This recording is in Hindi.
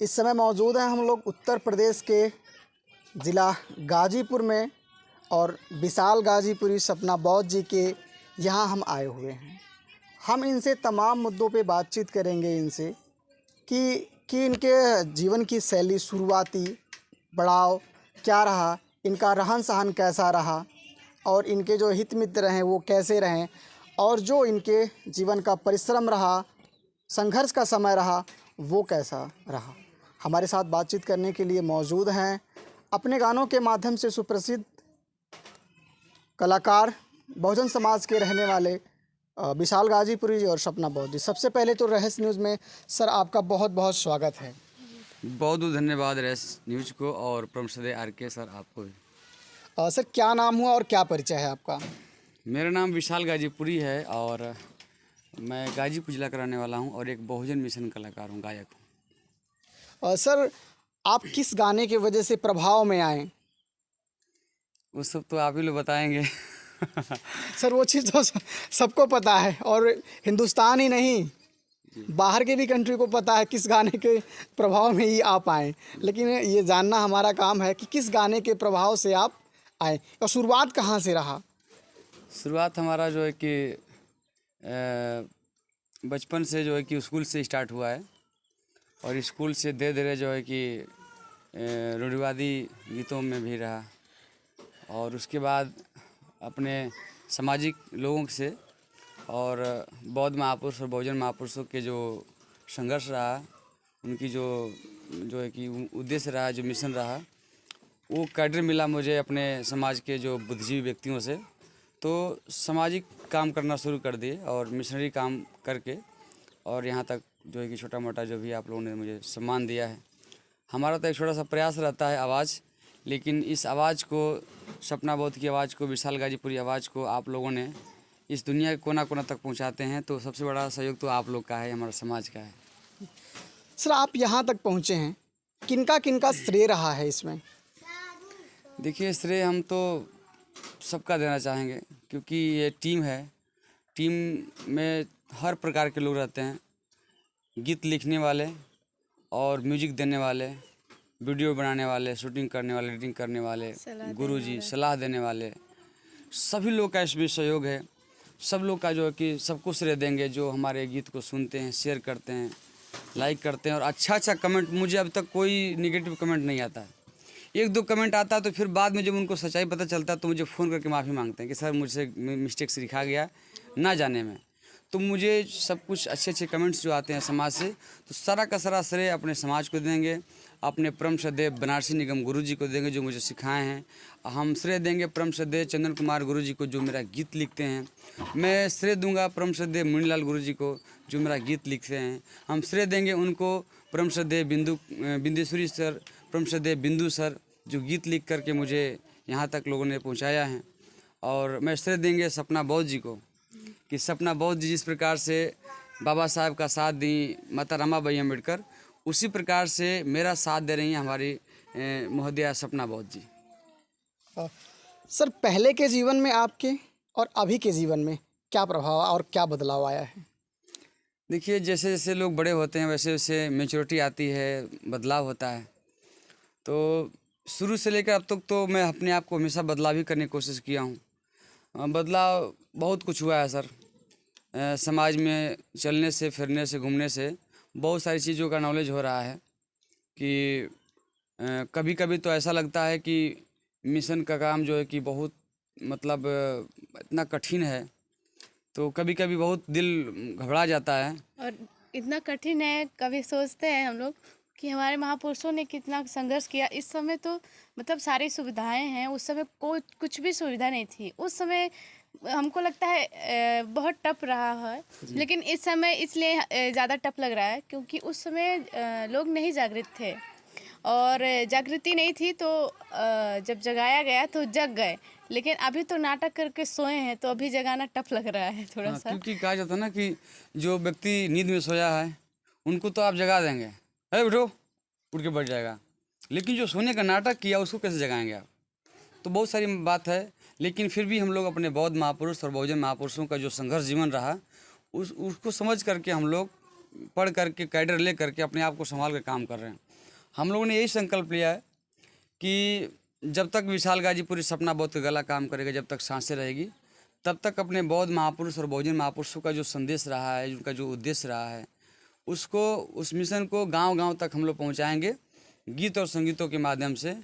इस समय मौजूद हैं हम लोग उत्तर प्रदेश के ज़िला गाजीपुर में और विशाल गाजीपुरी सपना बौद्ध जी के यहाँ हम आए हुए हैं। हम इनसे तमाम मुद्दों पे बातचीत करेंगे इनसे कि इनके जीवन की शैली, शुरुआती पड़ाव क्या रहा, इनका रहन सहन कैसा रहा और इनके जो हित मित्र हैं वो कैसे रहें, और जो इनके जीवन का परिश्रम रहा, संघर्ष का समय रहा, वो कैसा रहा। हमारे साथ बातचीत करने के लिए मौजूद हैं अपने गानों के माध्यम से सुप्रसिद्ध कलाकार, बहुजन समाज के रहने वाले विशाल गाजीपुरी जी और सपना बौद्ध जी। सबसे पहले तो रहस्य न्यूज़ में सर आपका बहुत बहुत स्वागत है। बहुत बहुत धन्यवाद रहस्य न्यूज़ को और प्रमसदे RK सर आपको भी। सर क्या नाम हुआ और क्या परिचय है आपका? मेरा नाम विशाल गाजीपुरी है और मैं गाजीपुर जिला का रहने वाला हूं और एक बहुजन मिशन कलाकार हूं, गायक हूं। सर आप किस गाने की वजह से प्रभाव में आए? वो सब तो आप ही लोग बताएंगे। सर वो चीज़ तो सबको पता है और हिंदुस्तान ही नहीं, बाहर के भी कंट्री को पता है किस गाने के प्रभाव में ही आप आए, लेकिन ये जानना हमारा काम है कि किस गाने के प्रभाव से आप आए और शुरुआत कहाँ से रहा? शुरुआत हमारा जो है कि बचपन से जो है कि स्कूल से स्टार्ट हुआ है और स्कूल से धीरे धीरे जो है कि रूढ़िवादी गीतों में भी रहा और उसके बाद अपने सामाजिक लोगों से और बौद्ध महापुरुष और बहुजन महापुरुषों के जो संघर्ष रहा, उनकी जो है कि उद्देश्य रहा, जो मिशन रहा, वो कैडर मिला मुझे अपने समाज के जो बुद्धिजीवी व्यक्तियों से। तो सामाजिक काम करना शुरू कर दिए और मिशनरी काम करके और यहाँ तक जो है कि छोटा मोटा जो भी आप लोगों ने मुझे सम्मान दिया है। हमारा तो एक छोटा सा प्रयास रहता है आवाज़, लेकिन इस आवाज़ को, सपना बौद्ध की आवाज़ को, विशाल गाजीपुरी आवाज़ को आप लोगों ने इस दुनिया के कोना कोना तक पहुंचाते हैं, तो सबसे बड़ा सहयोग तो आप लोग का है, हमारा समाज का है। सर आप यहाँ तक पहुँचे हैं, किनका किनका श्रेय रहा है इसमें? देखिए, श्रेय हम तो सबका देना चाहेंगे क्योंकि ये टीम है। टीम में हर प्रकार के लोग रहते हैं, गीत लिखने वाले और म्यूजिक देने वाले, वीडियो बनाने वाले, शूटिंग करने वाले, एडिटिंग करने वाले, गुरुजी सलाह देने वाले, सभी लोग का इसमें सहयोग है। सब लोग का जो है कि सबको श्रेय देंगे जो हमारे गीत को सुनते हैं, शेयर करते हैं, लाइक करते हैं और अच्छा कमेंट। मुझे अब तक कोई निगेटिव कमेंट नहीं आता है। एक दो कमेंट आता है तो फिर बाद में जब उनको सच्चाई पता चलता है तो मुझे फ़ोन करके माफ़ी मांगते हैं कि सर मुझसे मिस्टेक से लिखा गया ना जाने में। तो मुझे सब कुछ अच्छे कमेंट्स जो आते हैं समाज से, तो सारा का सारा श्रेय अपने समाज को देंगे, अपने परम श्रद्धेय बनारसी निगम गुरुजी को देंगे जो मुझे सिखाए हैं। हम श्रेय देंगे परम श्रद्धेय चंदन कुमार गुरुजी को जो मेरा गीत लिखते हैं। मैं श्रेय दूंगा परम श्रद्धेय मुनीलाल गुरुजी को जो मेरा गीत लिखते हैं। हम श्रेय देंगे उनको परम श्रद्धेय बिंदेश्वरी सर, परम श्रद्धेय बिंदु सर जो गीत लिख करके मुझे यहाँ तक लोगों ने पहुँचाया है। और मैं श्रेय देंगे सपना बौद्ध जी को कि सपना बौद्ध जी जिस प्रकार से बाबा साहब का साथ दी माता रमाबाई अम्बेडकर, उसी प्रकार से मेरा साथ दे रही हैं हमारी महोदया सपना बौद्ध जी। सर पहले के जीवन में आपके और अभी के जीवन में क्या प्रभाव और क्या बदलाव आया है? देखिए, जैसे जैसे लोग बड़े होते हैं वैसे वैसे मैच्योरिटी आती है, बदलाव होता है। तो शुरू से लेकर अब तक तो मैं अपने आप को हमेशा बदलाव ही करने की कोशिश किया हूँ। बदलाव बहुत कुछ हुआ है सर। समाज में चलने से, फिरने से, घूमने से बहुत सारी चीज़ों का नॉलेज हो रहा है कि कभी कभी तो ऐसा लगता है कि मिशन का काम जो है कि बहुत मतलब इतना कठिन है, तो कभी कभी बहुत दिल घबरा जाता है। और इतना कठिन है, कभी सोचते हैं हम लोग कि हमारे महापुरुषों ने कितना संघर्ष किया। इस समय तो मतलब सारी सुविधाएं हैं, उस समय कोई कुछ भी सुविधा नहीं थी। उस समय हमको लगता है बहुत टफ रहा है, लेकिन इस समय इसलिए ज़्यादा टफ लग रहा है क्योंकि उस समय लोग नहीं जागृत थे और जागृति नहीं थी, तो जब जगाया गया तो जग गए। लेकिन अभी तो नाटक करके सोए हैं, तो अभी जगाना टफ लग रहा है थोड़ा सा। क्योंकि कहा जाता है ना कि जो व्यक्ति नींद में सोया है उनको तो आप जगा देंगे, अरे उठो, उठ के बैठ जाएगा, लेकिन जो सोने का नाटक किया उसको कैसे जगाएंगे आप? तो बहुत सारी बात है, लेकिन फिर भी हम लोग अपने बौद्ध महापुरुष और बहुजन महापुरुषों का जो संघर्ष जीवन रहा उसको समझ करके हम लोग पढ़ करके कैडर ले करके अपने आप को संभाल कर काम कर रहे हैं। हम लोगों ने यही संकल्प लिया है कि जब तक विशाल गाजीपुरी सपना बौद्ध का गला काम करेगा, जब तक सांसें रहेगी, तब तक अपने बौद्ध महापुरुष और बहुजन महापुरुषों का जो संदेश रहा है, उनका जो उद्देश्य रहा है, उसको, उस मिशन को गांव-गांव तक हम लोग पहुंचाएंगे, गीत और संगीतों के माध्यम से।